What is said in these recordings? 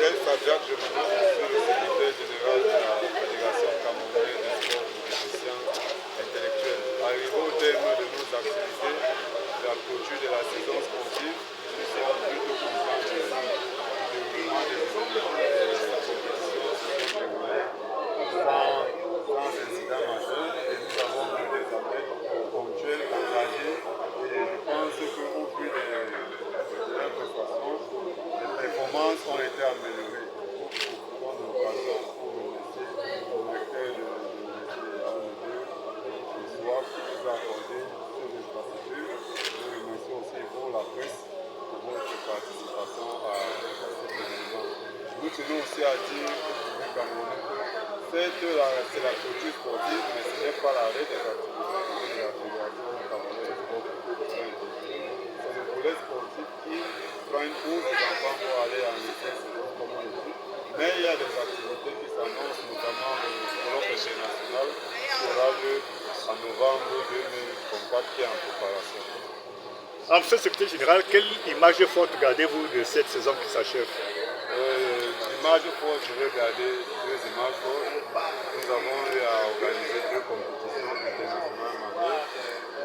m'appelle Sadrach Jemono, je suis le secrétaire général de la Fédération camerounaise des sports de déficients intellectuels. Arrivé au terme de nos activités, de la clôture de la saison sportive, nous sommes plutôt contents du déroulement des événements et des compétitions se sont déroulées sans incident majeur et nous avons eu des athlètes ponctuels, engagés et je pense qu'au vu de leurs prestations, les performances ont été améliorées. Nous profitons de l'occasion pour remercier le directeur de l'UNEDE qui nous a accordé ces infrastructures. Nous remercions aussi pour la presse pour votre participation à cet événement. Nous tenons aussi à dire au public camerounais que c'est la clôture sportive, mais ce n'est pas l'arrêt des activités de la Fédération camerounaise de sport professionnel intellectuel. C'est le volet sportif qui prend une pause des enfants pour aller en essai, comme on le dit. Mais il y a des activités qui s'annoncent, notamment le colloque international qui aura lieu en novembre 2024 qui est en préparation. En fait, secrétaire général, quelle image forte gardez-vous de cette saison qui s'achève? L'image forte, je vais garder deux images fortes. Nous avons eu à organiser deux compétitions internationales majeures,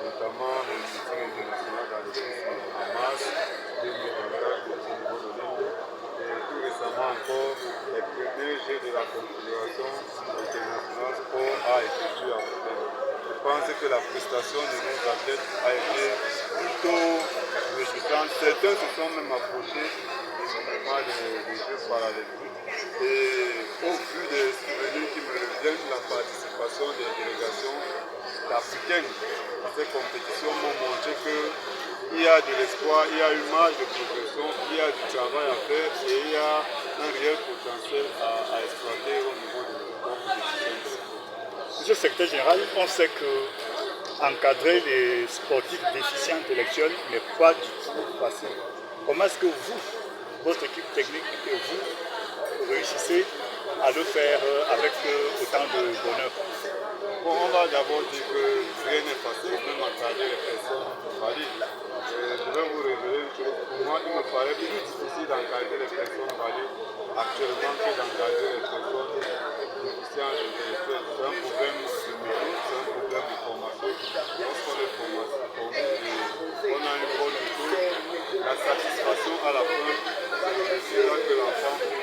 notamment le meeting international d'athlétisme en mars 2024 au niveau de l'Inde. Et tout récemment encore, les premiers Jeux de la Confédération internationale sport a été vu à Montpellier. Je pense que la prestation de nos athlètes a été plutôt réjouissante. Certains se sont même approchés des Jeux paralympiques. Et au vu des souvenirs qui me reviennent, la participation des délégations africaines à ces compétitions m'ont montré qu'il y a de l'espoir, il y a une marge de progression, il y a du travail à faire et il y a un réel potentiel à exploiter au niveau de nos compétitions. Monsieur le secrétaire général, on sait que encadrer les sportifs déficients intellectuels n'est pas du tout facile. Comment est-ce que vous, votre équipe technique et vous, réussissez à le faire avec autant de bonheur? Bon, on va d'abord dire que rien n'est facile, même encadrer les personnes valides. Je vais vous révéler une chose. Pour moi, il me paraît plus difficile d'encadrer les personnes valides actuellement que d'encadrer les personnes déficientes intellectuelles. C'est un problème de méthode, c'est un problème de formation. Lorsqu'on est formé et on a une bonne méthode, la satisfaction à la fin, c'est là que l'enfant peut.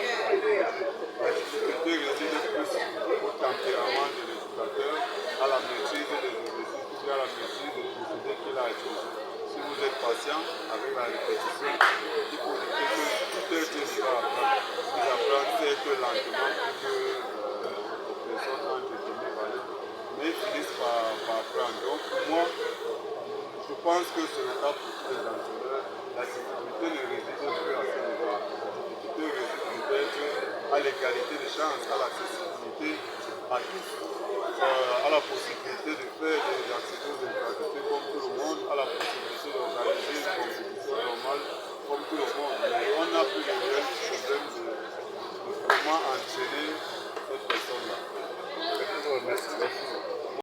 La difficulté réside plus au tempérament de l'éducateur, à la maîtrise des exercices, à la maîtrise des procédés qu'il a utilisés. Si vous êtes patient avec la répétition, il faut noter que tout est difficile à apprendre. Ils apprennent certes lentement pour que les personnes entre guillemets valides, mais ils finissent par apprendre. Donc pour moi, je pense que c'est le cas pour tous les entraîneurs. La difficulté ne réside plus à ce niveau. La difficulté réside peut-être à l'égalité des chances, à l'accessibilité à tous, à la possibilité de faire des activités de gratuité comme tout le monde, à la possibilité d'organiser une compétition